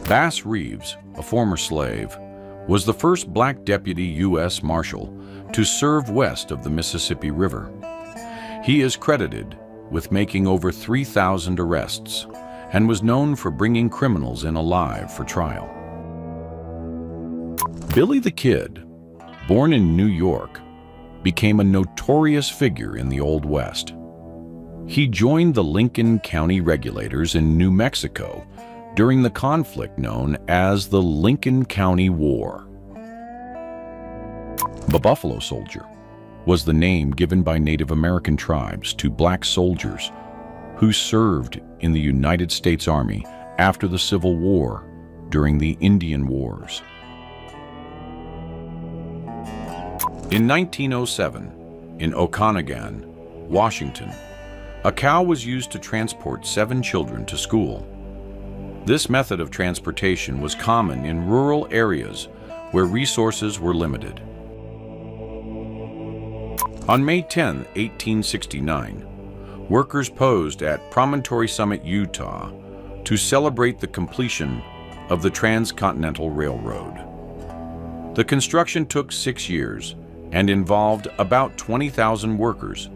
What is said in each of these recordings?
Bass Reeves, a former slave, was the first black deputy U.S. Marshal to serve west of the Mississippi River. He is credited with making over 3,000 arrests and was known for bringing criminals in alive for trial. Billy the Kid, born in New York, became a notorious figure in the Old West. He joined the Lincoln County Regulators in New Mexico during the conflict known as the Lincoln County War. The Buffalo Soldier was the name given by Native American tribes to black soldiers who served in the United States Army after the Civil War during the Indian Wars. In 1907, in Okanogan, Washington, a cow was used to transport 7 children to school. This method of transportation was common in rural areas where resources were limited. On May 10, 1869, workers posed at Promontory Summit, Utah, to celebrate the completion of the Transcontinental Railroad. The construction took 6 years and involved about 20,000 workers,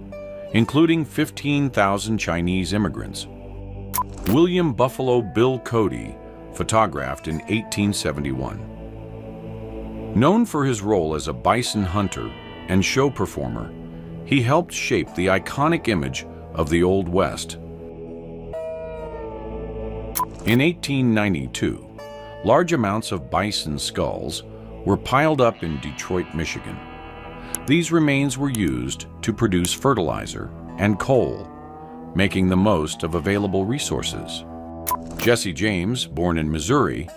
including 15,000 Chinese immigrants. William Buffalo Bill Cody photographed in 1871. Known for his role as a bison hunter and show performer, he helped shape the iconic image of the Old West. In 1892, large amounts of bison skulls were piled up in Detroit, Michigan. These remains were used to produce fertilizer and coal, making the most of available resources. Jesse James, born in Missouri,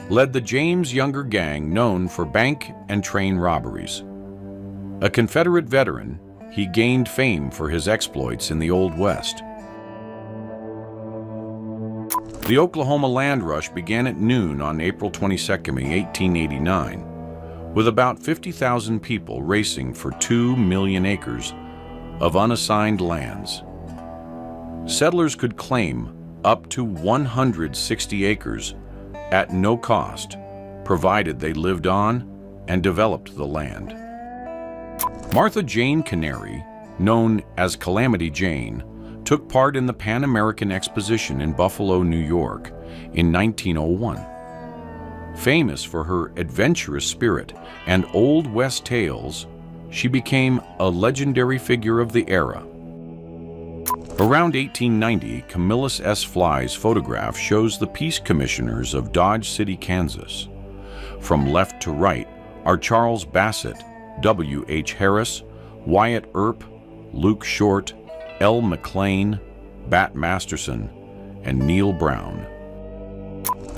led the James Younger Gang known for bank and train robberies. A Confederate veteran, he gained fame for his exploits in the Old West. The Oklahoma land rush began at noon on April 22, 1889, with about 50,000 people racing for 2 million acres of unassigned lands. Settlers could claim up to 160 acres at no cost, provided they lived on and developed the land. Martha Jane Canary, known as Calamity Jane, took part in the Pan American Exposition in Buffalo, New York in 1901. Famous for her adventurous spirit and Old West tales, she became a legendary figure of the era. Around 1890, Camillus S. Fly's photograph shows the peace commissioners of Dodge City, Kansas. From left to right are Charles Bassett, W. H. Harris, Wyatt Earp, Luke Short, L. McLean, Bat Masterson, and Neil Brown.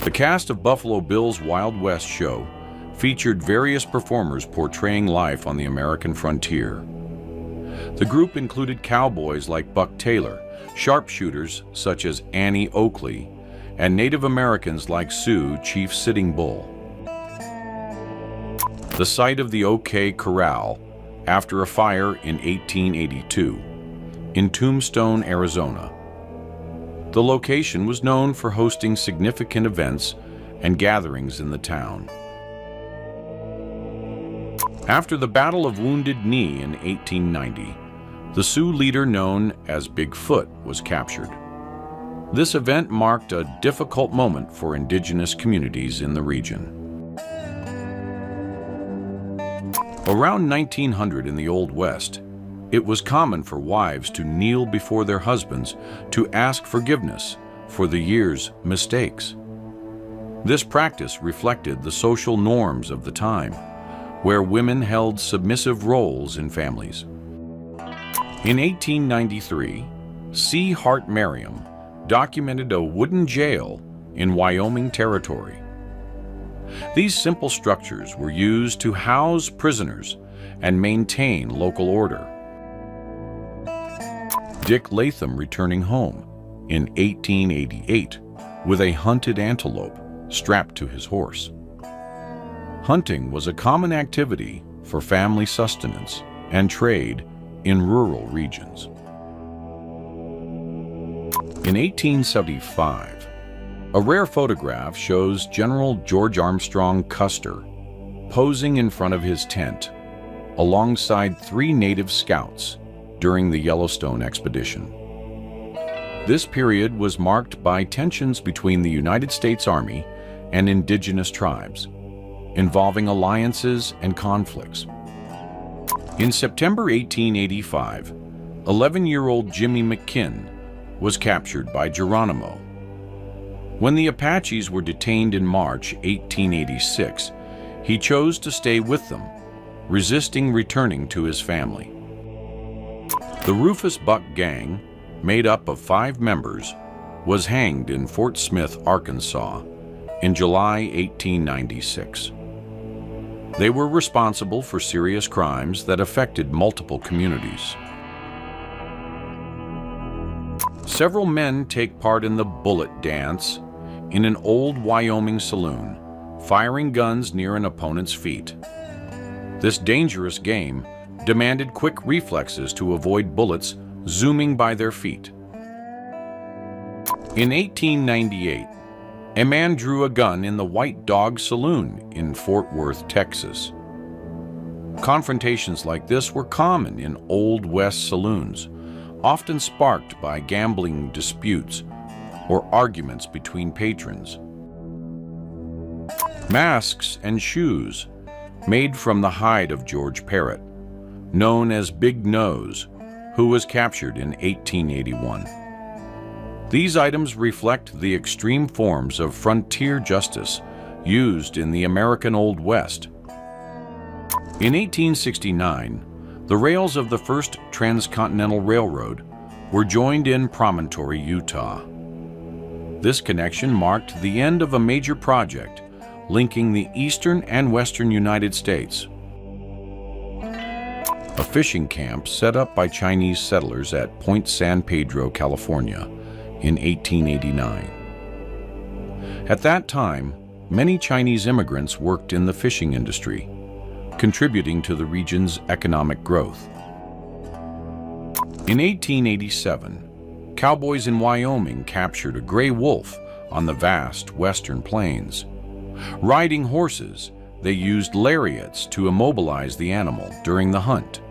The cast of Buffalo Bill's Wild West show featured various performers portraying life on the American frontier. The group included cowboys like Buck Taylor, sharpshooters such as Annie Oakley, and Native Americans like Sioux Chief Sitting Bull. The site of the OK Corral, after a fire in 1882, in Tombstone, Arizona. The location was known for hosting significant events and gatherings in the town. After the Battle of Wounded Knee in 1890, the Sioux leader known as Bigfoot was captured. This event marked a difficult moment for indigenous communities in the region. Around 1900 in the Old West, it was common for wives to kneel before their husbands to ask forgiveness for the year's mistakes. This practice reflected the social norms of the time, where women held submissive roles in families. In 1893, C. Hart Merriam documented a wooden jail in Wyoming Territory. These simple structures were used to house prisoners and maintain local order. Dick Latham returning home in 1888 with a hunted antelope strapped to his horse. Hunting was a common activity for family sustenance and trade in rural regions. In 1875, A rare photograph shows General George Armstrong Custer posing in front of his tent alongside 3 native scouts during the Yellowstone expedition. This period was marked by tensions between the United States Army and indigenous tribes, involving alliances and conflicts. In September 1885, 11-year-old Jimmy McKinn was captured by Geronimo. When the Apaches were detained in March 1886, he chose to stay with them, resisting returning to his family. The Rufus Buck Gang, made up of 5 members, was hanged in Fort Smith, Arkansas, in July 1896. They were responsible for serious crimes that affected multiple communities. Several men take part in the bullet dance in an old Wyoming saloon, firing guns near an opponent's feet. This dangerous game demanded quick reflexes to avoid bullets zooming by their feet. In 1898, a man drew a gun in the White Dog Saloon in Fort Worth, Texas. Confrontations like this were common in Old West saloons, often sparked by gambling disputes or arguments between patrons. Masks and shoes made from the hide of George Parrott, known as Big Nose, who was captured in 1881. These items reflect the extreme forms of frontier justice used in the American Old West. In 1869, the rails of the first transcontinental railroad were joined in Promontory, Utah. This connection marked the end of a major project linking the eastern and western United States. A fishing camp set up by Chinese settlers at Point San Pedro, California, in 1889. At that time, many Chinese immigrants worked in the fishing industry, contributing to the region's economic growth. In 1887, cowboys in Wyoming captured a gray wolf on the vast western plains. Riding horses, they used lariats to immobilize the animal during the hunt.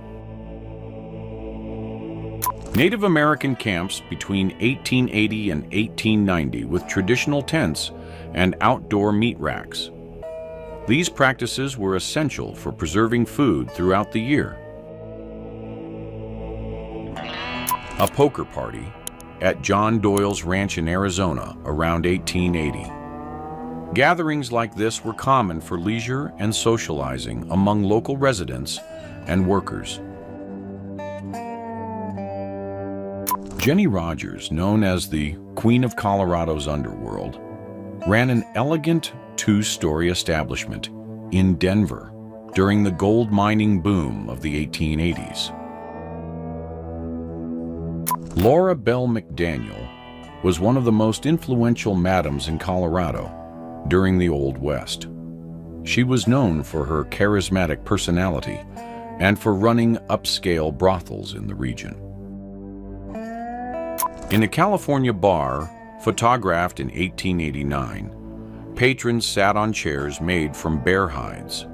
Native American camps between 1880 and 1890 with traditional tents and outdoor meat racks. These practices were essential for preserving food throughout the year. A poker party at John Doyle's ranch in Arizona around 1880. Gatherings like this were common for leisure and socializing among local residents and workers. Jenny Rogers, known as the Queen of Colorado's underworld, ran an elegant 2-story establishment in Denver during the gold mining boom of the 1880s. Laura Bell McDaniel was one of the most influential madams in Colorado during the Old West. She was known for her charismatic personality and for running upscale brothels in the region. In a California bar photographed in 1889, patrons sat on chairs made from bear hides.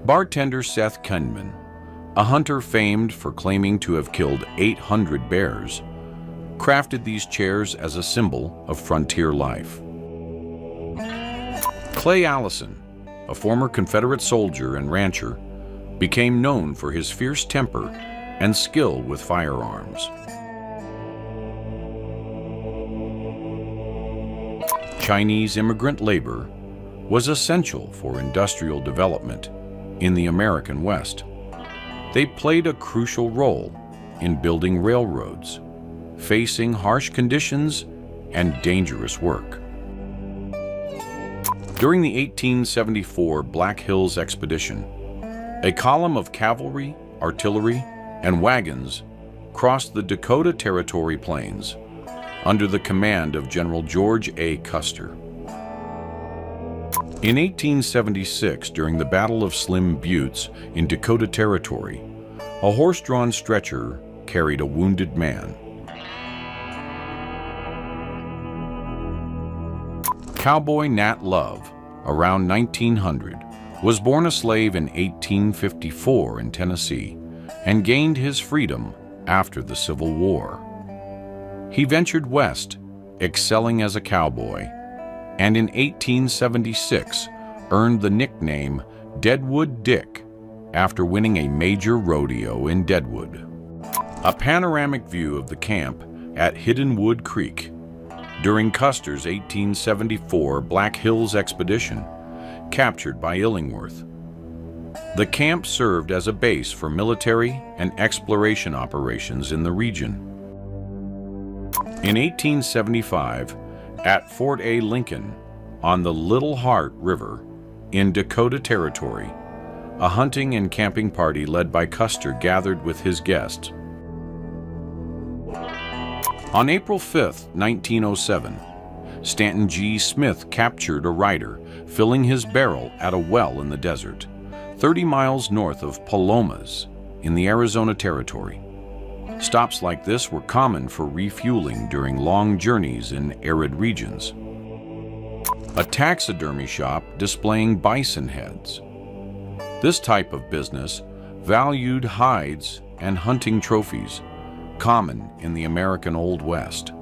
Bartender Seth Kunman, a hunter famed for claiming to have killed 800 bears, crafted these chairs as a symbol of frontier life. Clay Allison, a former Confederate soldier and rancher, became known for his fierce temper and skill with firearms. Chinese immigrant labor was essential for industrial development in the American West. They played a crucial role in building railroads, facing harsh conditions and dangerous work. During the 1874 Black Hills Expedition, a column of cavalry, artillery, and wagons crossed the Dakota Territory plains under the command of General George A. Custer. In 1876, during the Battle of Slim Buttes in Dakota Territory, a horse-drawn stretcher carried a wounded man. Cowboy Nat Love, around 1900, was born a slave in 1854 in Tennessee and gained his freedom after the Civil War. He ventured west, excelling as a cowboy, and in 1876 earned the nickname Deadwood Dick after winning a major rodeo in Deadwood. A panoramic view of the camp at Hidden Wood Creek during Custer's 1874 Black Hills expedition, captured by Illingworth. The camp served as a base for military and exploration operations in the region. In 1875, at Fort A. Lincoln on the Little Heart River in Dakota Territory, a hunting and camping party led by Custer gathered with his guests. On April 5, 1907, Stanton G. Smith captured a rider filling his barrel at a well in the desert, 30 miles north of Palomas in the Arizona Territory. Stops like this were common for refueling during long journeys in arid regions. A taxidermy shop displaying bison heads. This type of business valued hides and hunting trophies, common in the American Old West.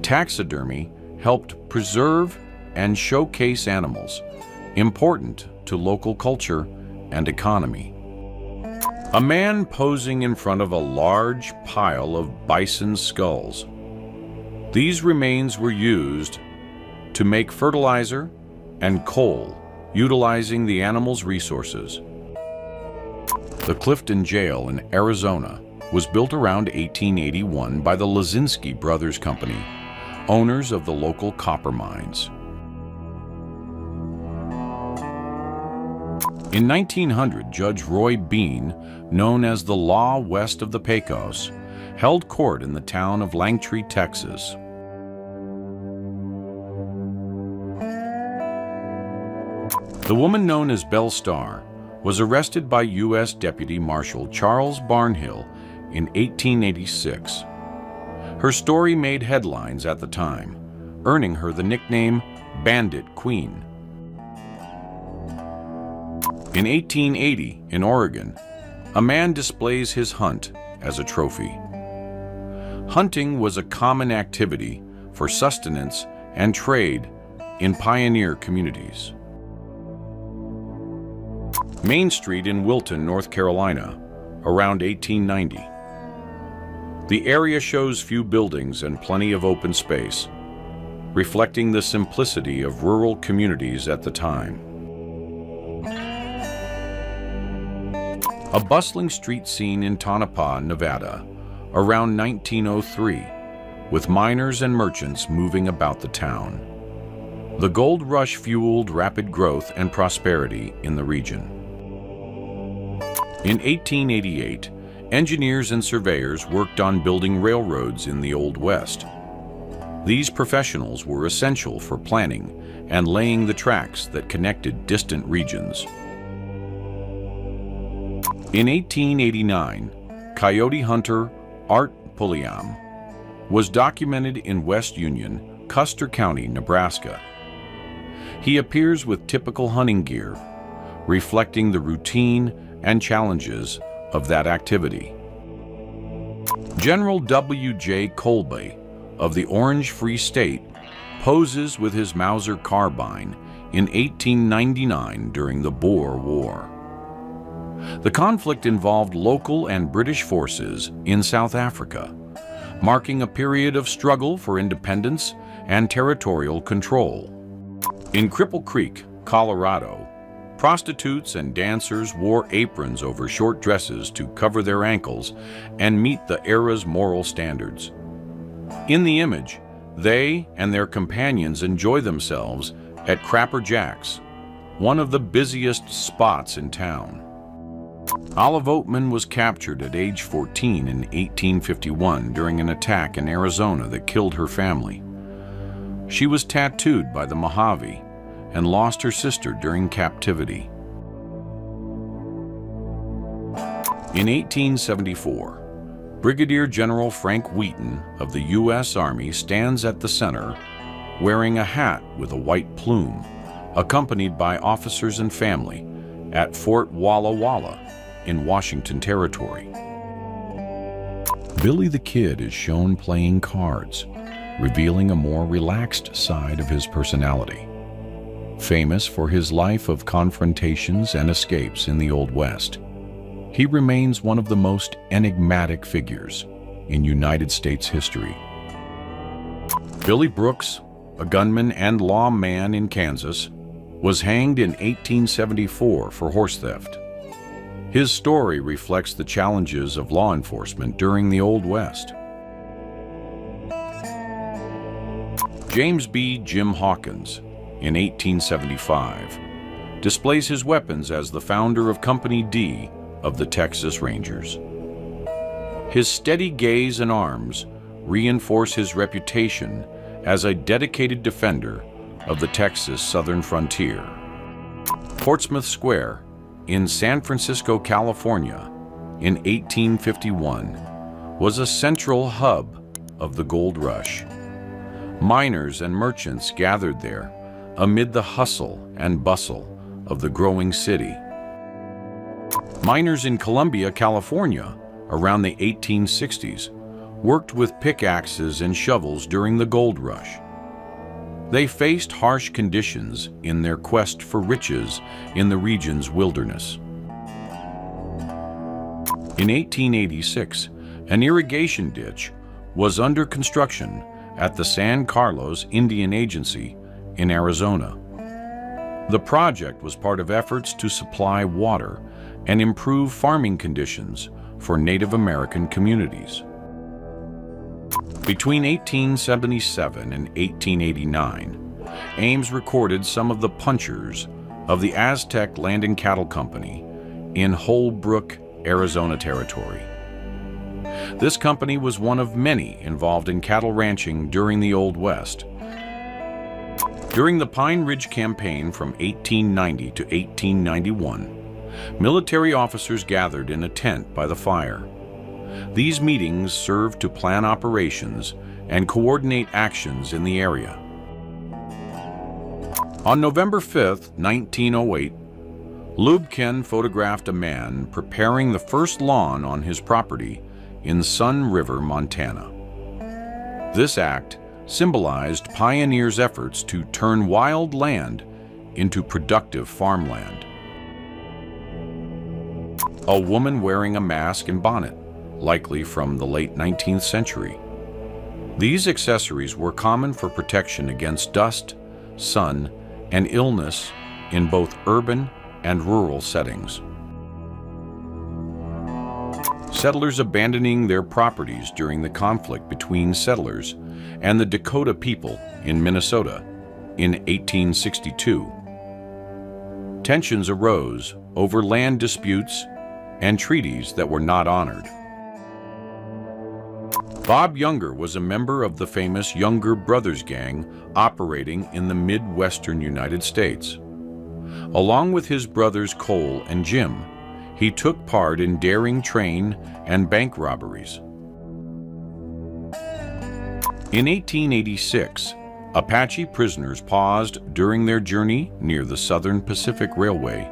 Taxidermy helped preserve and showcase animals, important to local culture and economy. A man posing in front of a large pile of bison skulls. These remains were used to make fertilizer and coal, utilizing the animal's resources. The Clifton Jail in Arizona was built around 1881 by the Lazinski Brothers Company, owners of the local copper mines. In 1900, Judge Roy Bean, known as the Law West of the Pecos, held court in the town of Langtree, Texas. The woman known as Belle Starr was arrested by U.S. Deputy Marshal Charles Barnhill in 1886. Her story made headlines at the time, earning her the nickname Bandit Queen. In 1880, in Oregon, a man displays his hunt as a trophy. Hunting was a common activity for sustenance and trade in pioneer communities. Main Street in Wilton, North Carolina, around 1890. The area shows few buildings and plenty of open space, reflecting the simplicity of rural communities at the time. A bustling street scene in Tonopah, Nevada, around 1903, with miners and merchants moving about the town. The gold rush fueled rapid growth and prosperity in the region. In 1888, engineers and surveyors worked on building railroads in the Old West. These professionals were essential for planning and laying the tracks that connected distant regions. In 1889, coyote hunter Art Pulliam was documented in West Union, Custer County, Nebraska. He appears with typical hunting gear, reflecting the routine and challenges of that activity. General W.J. Colby of the Orange Free State poses with his Mauser carbine in 1899 during the Boer War. The conflict involved local and British forces in South Africa, marking a period of struggle for independence and territorial control. In Cripple Creek, Colorado, prostitutes and dancers wore aprons over short dresses to cover their ankles and meet the era's moral standards. In the image, they and their companions enjoy themselves at Crapper Jack's, one of the busiest spots in town. Olive Oatman was captured at age 14 in 1851 during an attack in Arizona that killed her family. She was tattooed by the Mojave and lost her sister during captivity. In 1874, Brigadier General Frank Wheaton of the U.S. Army stands at the center wearing a hat with a white plume, accompanied by officers and family at Fort Walla Walla in Washington Territory. Billy the Kid is shown playing cards, revealing a more relaxed side of his personality. Famous for his life of confrontations and escapes in the Old West, he remains one of the most enigmatic figures in United States history. Billy Brooks, a gunman and lawman in Kansas, was hanged in 1874 for horse theft. His story reflects the challenges of law enforcement during the Old West. James B. Jim Hawkins, in 1875, displays his weapons as the founder of Company D of the Texas Rangers. His steady gaze and arms reinforce his reputation as a dedicated defender of the Texas southern frontier. Portsmouth Square in San Francisco, California, in 1851, was a central hub of the gold rush. Miners and merchants gathered there amid the hustle and bustle of the growing city. Miners in Columbia, California, around the 1860s, worked with pickaxes and shovels during the gold rush. They faced harsh conditions in their quest for riches in the region's wilderness. In 1886, an irrigation ditch was under construction at the San Carlos Indian Agency in Arizona. The project was part of efforts to supply water and improve farming conditions for Native American communities. Between 1877 and 1889, Ames recorded some of the punchers of the Aztec Land and Cattle Company in Holbrook, Arizona Territory. This company was one of many involved in cattle ranching during the Old West. During the Pine Ridge Campaign from 1890 to 1891, military officers gathered in a tent by the fire. These meetings served to plan operations and coordinate actions in the area. On November 5, 1908, Lubkin photographed a man preparing the first lawn on his property in Sun River, Montana. This act symbolized pioneers' efforts to turn wild land into productive farmland. A woman wearing a mask and bonnet, likely from the late 19th century. These accessories were common for protection against dust, sun, and illness in both urban and rural settings. Settlers abandoning their properties during the conflict between settlers and the Dakota people in Minnesota in 1862. Tensions arose over land disputes and treaties that were not honored. Bob Younger was a member of the famous Younger Brothers Gang operating in the Midwestern United States. Along with his brothers Cole and Jim, he took part in daring train and bank robberies. In 1886, Apache prisoners paused during their journey near the Southern Pacific Railway,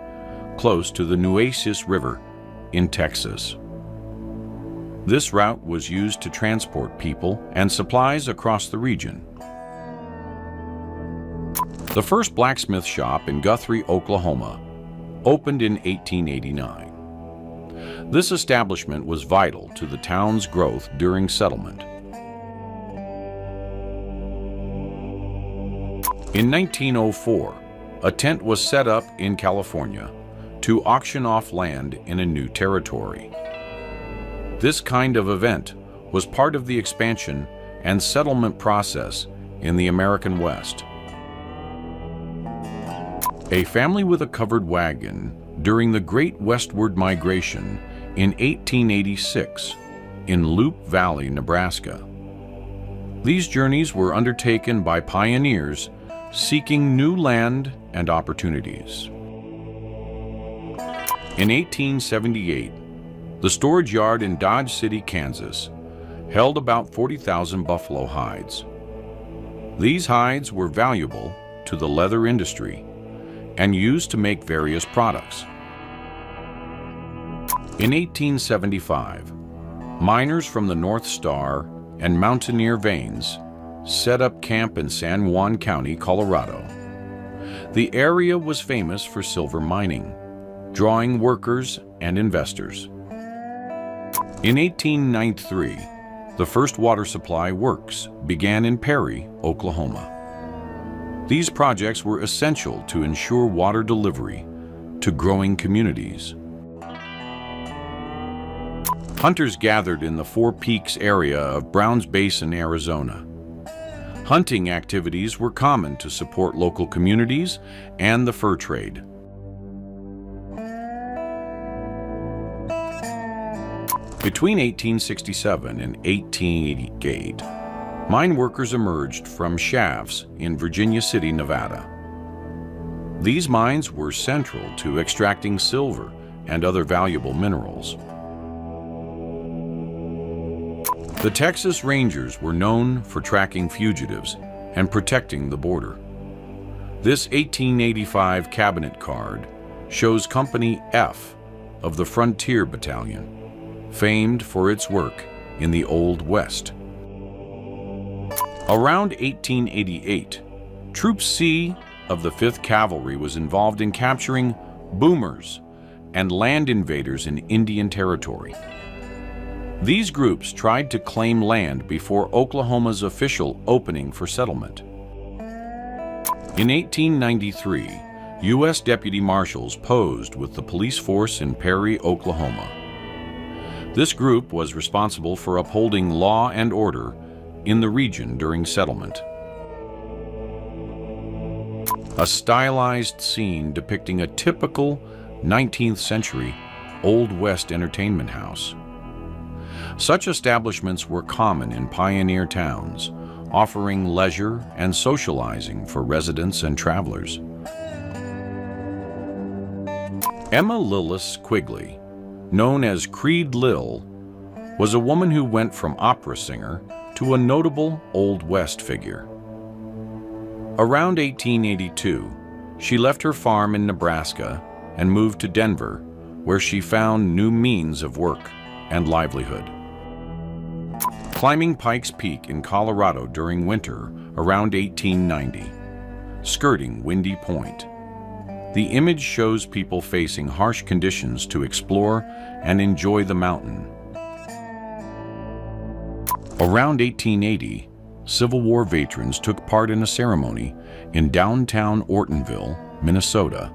close to the Nueces River in Texas. This route was used to transport people and supplies across the region. The first blacksmith shop in Guthrie, Oklahoma, opened in 1889. This establishment was vital to the town's growth during settlement. In 1904, a tent was set up in California to auction off land in a new territory. This kind of event was part of the expansion and settlement process in the American West. A family with a covered wagon during the Great Westward Migration in 1886 in Loup Valley, Nebraska. These journeys were undertaken by pioneers seeking new land and opportunities. In 1878, the storage yard in Dodge City, Kansas, held about 40,000 buffalo hides. These hides were valuable to the leather industry and used to make various products. In 1875, miners from the North Star and Mountaineer Veins set up camp in San Juan County, Colorado. The area was famous for silver mining, drawing workers and investors. In 1893, the first water supply works began in Perry, Oklahoma. These projects were essential to ensure water delivery to growing communities. Hunters gathered in the Four Peaks area of Browns Basin, Arizona. Hunting activities were common to support local communities and the fur trade. Between 1867 and 1888, mine workers emerged from shafts in Virginia City, Nevada. These mines were central to extracting silver and other valuable minerals. The Texas Rangers were known for tracking fugitives and protecting the border. This 1885 cabinet card shows Company F of the Frontier Battalion, famed for its work in the Old West. Around 1888, Troop C of the 5th Cavalry was involved in capturing boomers and land invaders in Indian Territory. These groups tried to claim land before Oklahoma's official opening for settlement. In 1893, U.S. Deputy Marshals posed with the police force in Perry, Oklahoma. This group was responsible for upholding law and order in the region during settlement. A stylized scene depicting a typical 19th century Old West entertainment house. Such establishments were common in pioneer towns, offering leisure and socializing for residents and travelers. Emma Lillis Quigley, known as Creed Lil, was a woman who went from opera singer to a notable Old West figure. Around 1882, she left her farm in Nebraska and moved to Denver, where she found new means of work and livelihood. Climbing Pikes Peak in Colorado during winter around 1890, skirting Windy Point. The image shows people facing harsh conditions to explore and enjoy the mountain. Around 1880, Civil War veterans took part in a ceremony in downtown Ortonville, Minnesota,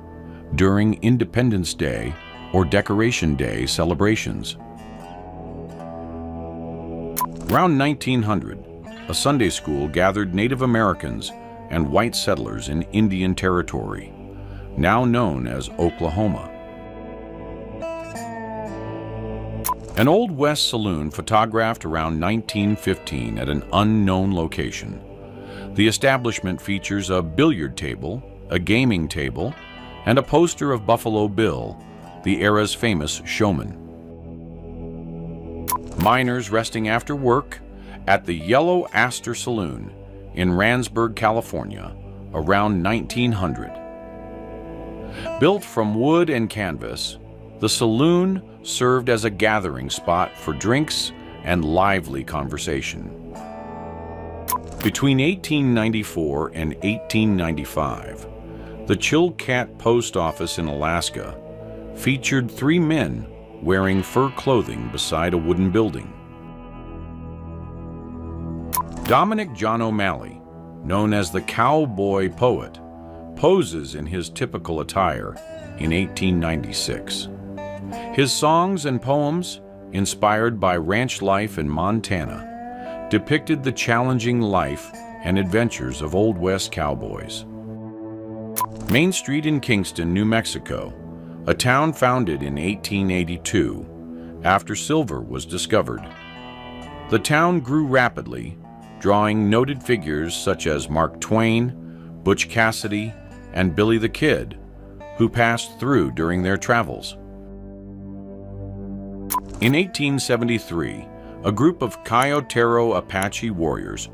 during Independence Day or Decoration Day celebrations. Around 1900, a Sunday school gathered Native Americans and white settlers in Indian Territory, now known as Oklahoma. An Old West saloon photographed around 1915 at an unknown location. The establishment features a billiard table, a gaming table, and a poster of Buffalo Bill, the era's famous showman. Miners resting after work at the Yellow Aster Saloon in Randsburg, California, around 1900. Built from wood and canvas, the saloon served as a gathering spot for drinks and lively conversation. Between 1894 and 1895, the Chilkat Post Office in Alaska featured 3 men wearing fur clothing beside a wooden building. Dominic John O'Malley, known as the Cowboy Poet, poses in his typical attire in 1896. His songs and poems, inspired by ranch life in Montana, depicted the challenging life and adventures of Old West cowboys. Main Street in Kingston, New Mexico, a town founded in 1882 after silver was discovered. The town grew rapidly, drawing noted figures such as Mark Twain, Butch Cassidy, and Billy the Kid, who passed through during their travels. In 1873, a group of Coyotero Apache warriors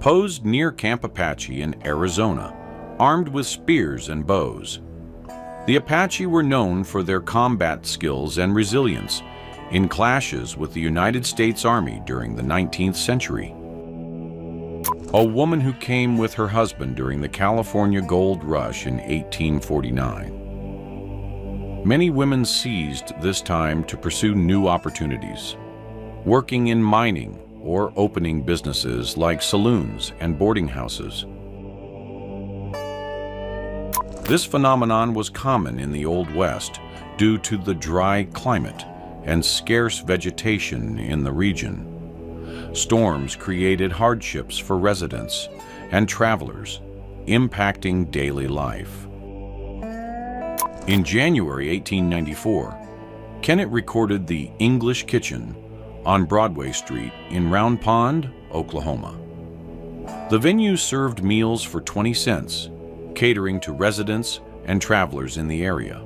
posed near Camp Apache in Arizona, armed with spears and bows. The Apache were known for their combat skills and resilience in clashes with the United States Army during the 19th century. A woman who came with her husband during the California Gold Rush in 1849. Many women seized this time to pursue new opportunities, working in mining or opening businesses like saloons and boarding houses. This phenomenon was common in the Old West due to the dry climate and scarce vegetation in the region. Storms created hardships for residents and travelers, impacting daily life. In January 1894, Kennett recorded the English Kitchen on Broadway Street in Round Pond, Oklahoma. The venue served meals for 20 cents, catering to residents and travelers in the area.